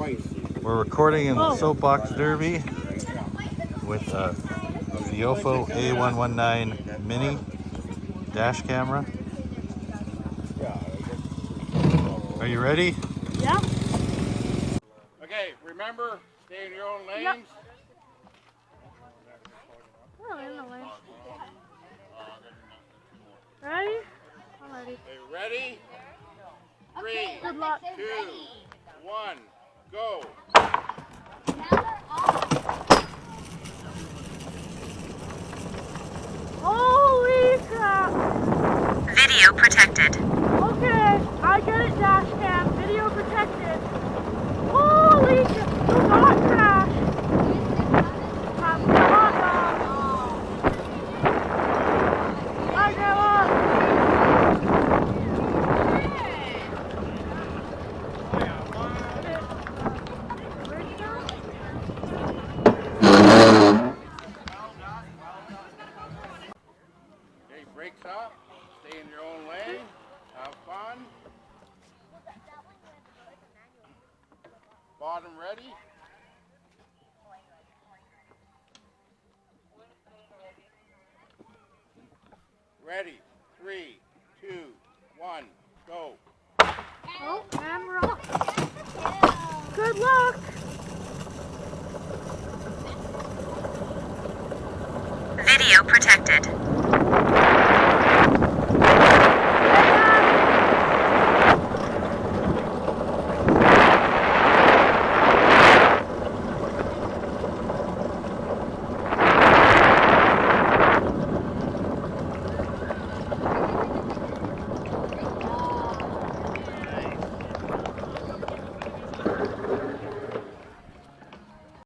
We're recording in the Soapbox Derby with a Viofo A119 mini dash camera. Are you ready? Yeah. Okay, remember, stay in your own lanes. Yep. Oh, in the lane. Ready? I'm ready. Okay, ready? 3, Good luck. 2, 1, go. Holy crap! Video protected. Okay, I get it, dash cam. Video protected. Holy crap! Do not crash. Have fun, dog. Bye, Grandma. Okay, brakes up. Stay in your own lane. Have fun. Bottom ready? Ready? 3, 2, 1, go. Oh, and we're off. Good luck. Video protected.